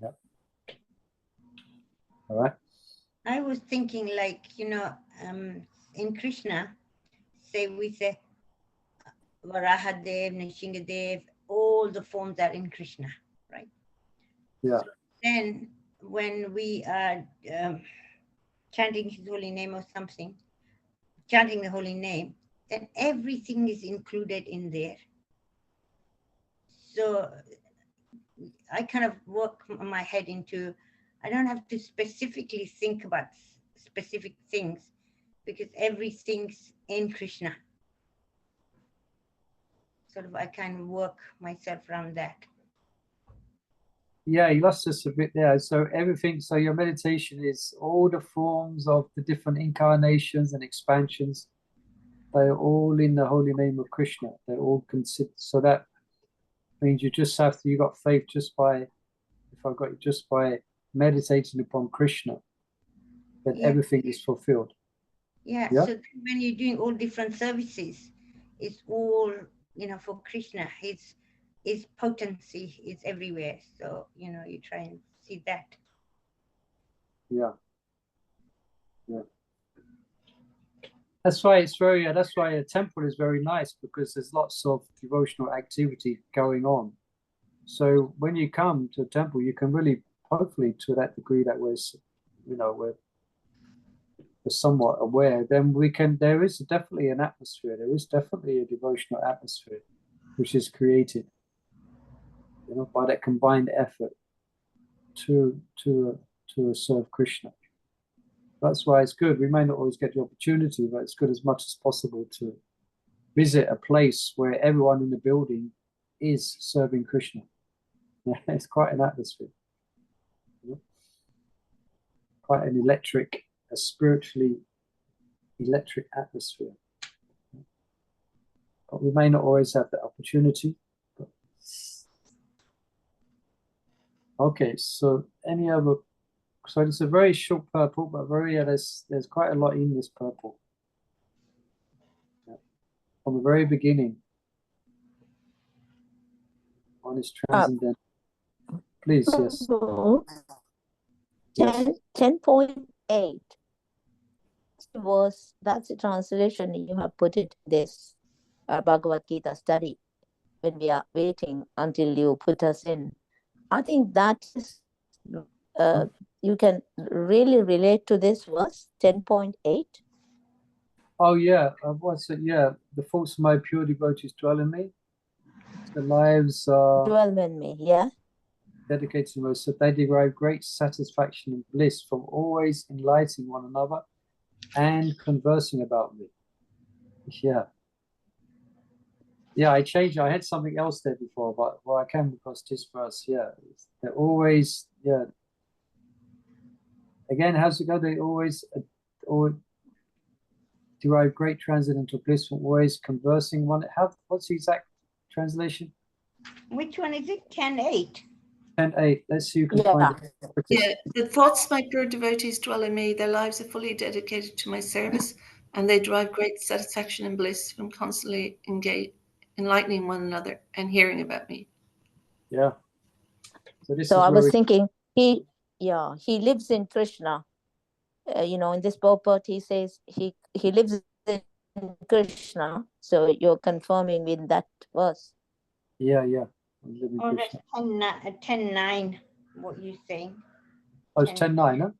Yep. All right. I was thinking, like, in Krishna, we say Varahadev, Nishingadev, all the forms are in Krishna, right? Yeah. So then when we are chanting his holy name or something, chanting the holy name, then everything is included in there. So I kind of work my head into, I don't have to specifically think about specific things because everything's in Krishna. Sort of, I can work myself around that. Yeah, you lost us a bit there. So your meditation is all the forms of the different incarnations and expansions. They're all in the holy name of Krishna. They're all considered. So that means you got faith just by meditating upon Krishna, then everything is fulfilled. Yeah, so when you're doing all different services, it's all, for Krishna. His potency is everywhere. So, you try and see that. Yeah. That's why a temple is very nice, because there's lots of devotional activity going on. So when you come to a temple, you can really, hopefully to that degree that we're somewhat aware, then there is definitely an atmosphere. There is definitely a devotional atmosphere which is created, by that combined effort to serve Krishna. That's why it's good. We may not always get the opportunity, but it's good as much as possible to visit a place where everyone in the building is serving Krishna. It's quite an atmosphere. Quite an a spiritually electric atmosphere. But we may not always have that opportunity. Okay, so any other? So it's a very short purport, but there's quite a lot in this purport. From the very beginning, one is transcendental. Please, yes. 10.8 was, that's the translation you have put it, this Bhagavad Gita study, when we are waiting until you put us in. I think that is, you can really relate to this verse, 10.8. Oh yeah, what's it? Yeah, the thoughts of my pure devotees dwell in me. The lives dwell in me, yeah. Dedicated to most, so they derive great satisfaction and bliss from always enlightening one another and conversing about me. Yeah, I changed. I had something else there before, but I came across this verse. Yeah, they're always, Again, how's it go? They always derive great transcendental bliss from always conversing one. What's the exact translation? Which one is it? 10.8. 10.8. Let's see who can find it. Yeah, the thoughts my pure devotees dwell in me. Their lives are fully dedicated to my service, and they derive great satisfaction and bliss from constantly enlightening one another and hearing about me. Yeah. So I was thinking, he lives in Krishna. In this purport, he says he lives in Krishna. So you're confirming in that verse. Yeah. Oh, that's 10.9, what you're saying. Oh, it's 10:09, huh?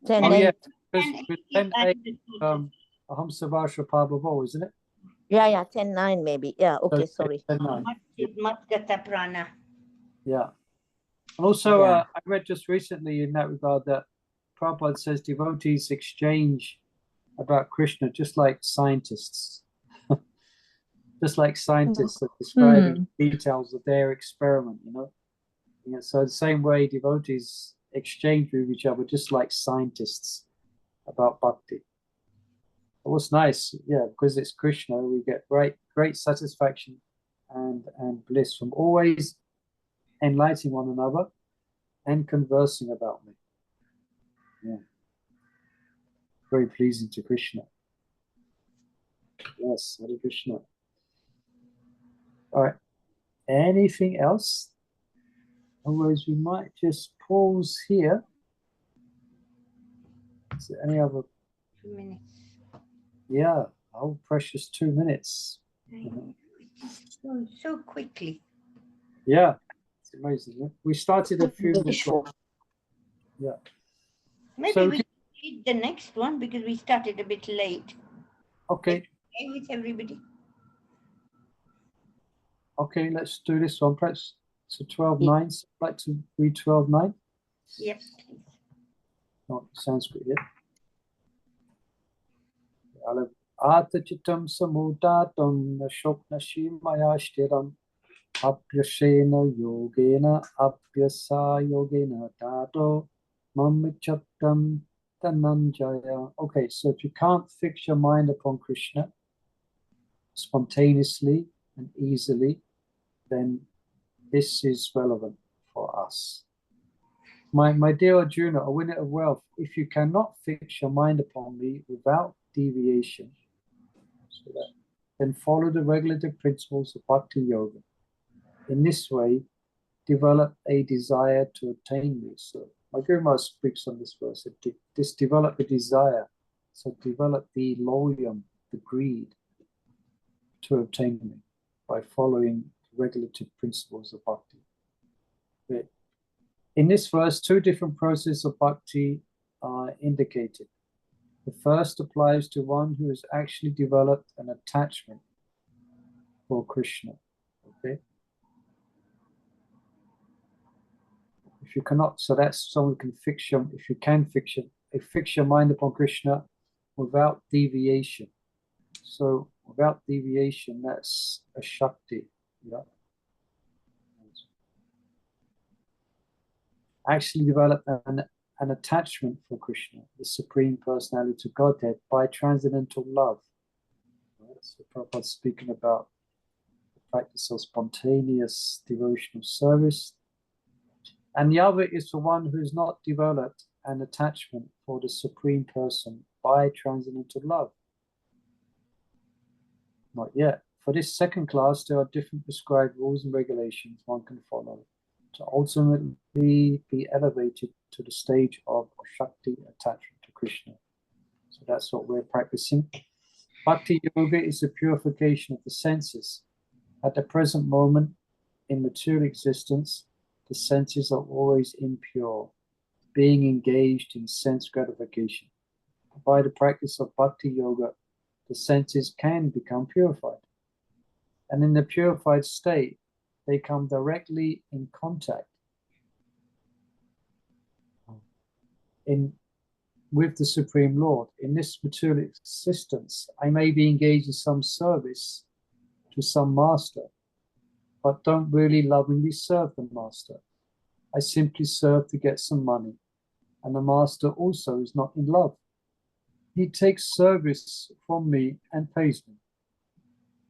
10, Oh, yeah. 8. Because 10:08, Aham Savasha Pabhavo, isn't it? Yeah, 10:09 maybe. Yeah, okay, So sorry. 10:09. Matgata prana. Yeah. And also, Yeah. I read just recently in that regard that Prabhupada says devotees exchange about Krishna just like scientists. Just like scientists are describing details of their experiment, you know. Yeah, so the same way devotees exchange with each other just like scientists about bhakti. But what's nice, yeah, because it's Krishna, we get great satisfaction and bliss from always enlightening one another and conversing about me. Yeah. Very pleasing to Krishna. Yes, Hare Krishna. All right. Anything else? Otherwise, we might just pause here. Is there any other? 2 minutes. Yeah, oh, precious 2 minutes. So quickly. Yeah, it's amazing. Yeah? We started a few minutes ago. Yeah. Maybe So we can read the next one because we started a bit late. okay. Okay with everybody? Okay, let's do this one. Perhaps so 12:09. So I'd like to read 12:09. Yep. Oh, Sanskrit here. Atachitam samudatam shoknashimaya shtiram apyashena yogena apyasa yogena tato mamichaptam tananjaya. Okay, so if you can't fix your mind upon Krishna spontaneously and easily, then this is relevant for us. My dear Arjuna, a winner of wealth, if you cannot fix your mind upon me without deviation, then follow the regulative principles of bhakti-yoga. In this way, develop a desire to attain me. So my Guru Maharaj speaks on this verse, this develop a desire, so develop the loyum, the greed, to obtain me by following regulative principles of bhakti. In this verse, two different processes of bhakti are indicated. The first applies to one who has actually developed an attachment for Krishna. Okay. If you cannot, so that's someone who can fix your, if you can fix your mind upon Krishna without deviation. So without deviation, that's a Shakti. Yeah. Actually develop an attachment for Krishna, the Supreme Personality of Godhead, by transcendental love. Right? So Prabhupada's speaking about the practice of spontaneous devotional service. And the other is for one who has not developed an attachment for the Supreme Person by transcendental love. Not yet. For this second class, there are different prescribed rules and regulations one can follow to ultimately be elevated to the stage of Shakti attachment to Krishna. So that's what we're practicing. Bhakti Yoga is the purification of the senses. At the present moment, in material existence, the senses are always impure, being engaged in sense gratification. By the practice of Bhakti Yoga, the senses can become purified. And in the purified state, they come directly in contact with the Supreme Lord. In this material existence, I may be engaged in some service to some master, but don't really lovingly serve the master. I simply serve to get some money, and the master also is not in love. He takes service from me and pays me.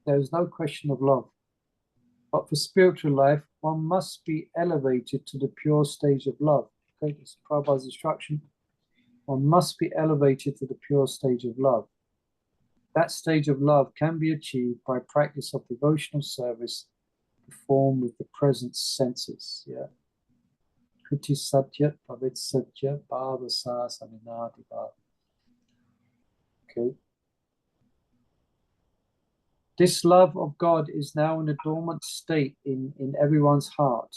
There is no question of love. But for spiritual life, one must be elevated to the pure stage of love. Okay, this is Prabhupada's instruction. One must be elevated to the pure stage of love. That stage of love can be achieved by practice of devotional service performed with the present senses. Yeah. Kriti Satya, Pavit Satya, Bhavasa Saminati Bhava. Okay. This love of God is now in a dormant state in everyone's heart.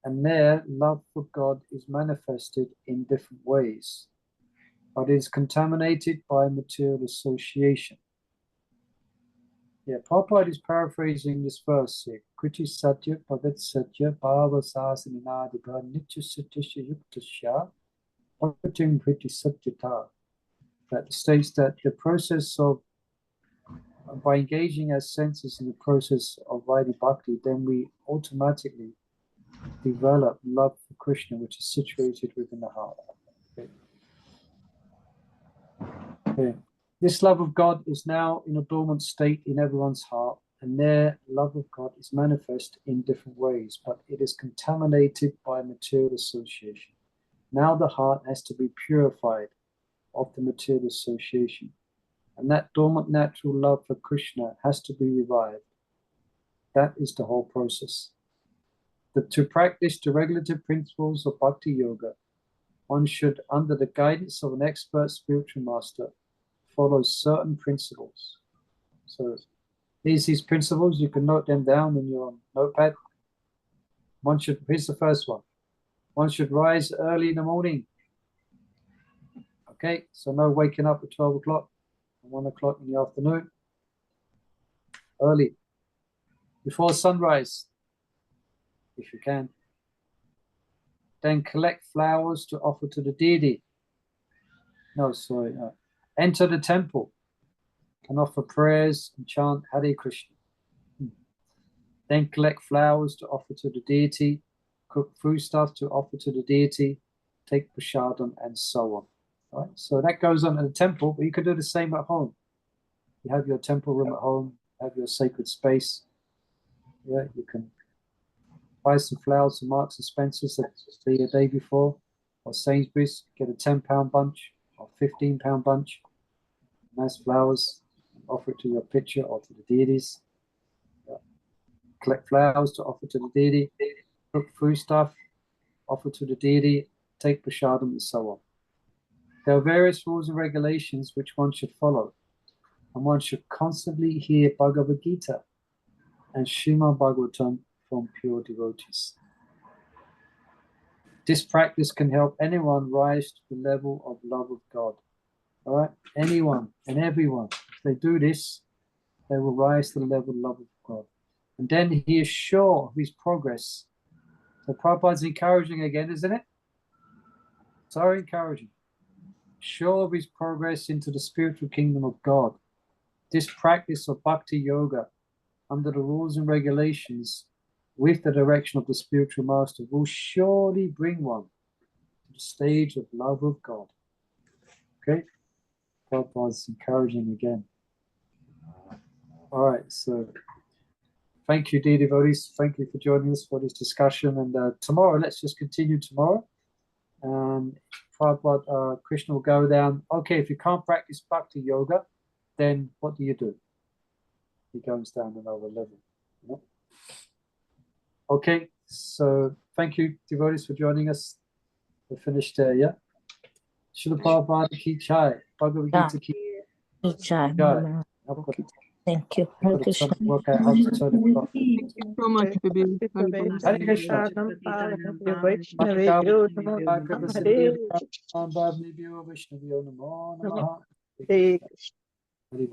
and there love for God is manifested in different ways, but is contaminated by material association. Yeah, Prabhupada is paraphrasing this verse here. Kriti Satya Bhagat Satya Bhava Sasaninadika Nitya Satyasya Yuktasya Apatim Kriti Satyata. That states that the process of, by engaging as senses in the process of Vaidhi Bhakti, then we automatically develop love for Krishna, which is situated within the heart. Okay. Okay. This love of God is now in a dormant state in everyone's heart, and their love of God is manifest in different ways, but it is contaminated by material association. Now the heart has to be purified of the material association, and that dormant natural love for Krishna has to be revived. That is the whole process. To practice the regulative principles of bhakti-yoga, one should, under the guidance of an expert spiritual master, follow certain principles. So these principles, you can note them down in your notepad. Here's the first one. One should rise early in the morning. Okay, so no waking up at 12 o'clock and 1 o'clock in the afternoon. Early, before sunrise, if you can. Then collect flowers to offer to the deity. Enter the temple and offer prayers and chant Hare Krishna. Then collect flowers to offer to the deity, cook foodstuff to offer to the deity, take prasadam, and so on. All right? So that goes on at the temple, but you can do the same at home. You have your temple room at home, have your sacred space. Yeah, you can buy some flowers from Marks and Spencer's the day before, or Sainsbury's, get a £10 bunch or £15 bunch, nice flowers, offer it to your picture or to the deities. Collect flowers to offer to the deity, cook foodstuff, offer to the deity, take prasadam, and so on. There are various rules and regulations which one should follow, and one should constantly hear Bhagavad Gita and Srimad Bhagavatam from pure devotees. This practice can help anyone rise to the level of love of God. All right, anyone and everyone, if they do this, they will rise to the level of love of God. And then he is sure of his progress. So Prabhupada's encouraging again, isn't it? So encouraging. Sure of his progress into the spiritual kingdom of God. This practice of bhakti-yoga, under the rules and regulations, with the direction of the spiritual master, will surely bring one to the stage of love of God. Okay? Prabhupada's encouraging again. All right, so thank you, dear devotees. Thank you for joining us for this discussion. And tomorrow, let's just continue tomorrow. And Prabhupada, Krishna will go down. Okay, if you can't practice bhakti yoga, then what do? He goes down another level. You know? Okay, so thank you, devotees, for joining us. We're finished there, yeah? Srila Prabhupada ki jai. Bhagavad Gita ki Jai. jai. Thank you. Hare Krishna. Work out how to turn the clock. Thank you so much, Bibi. Hare Krishna. Hare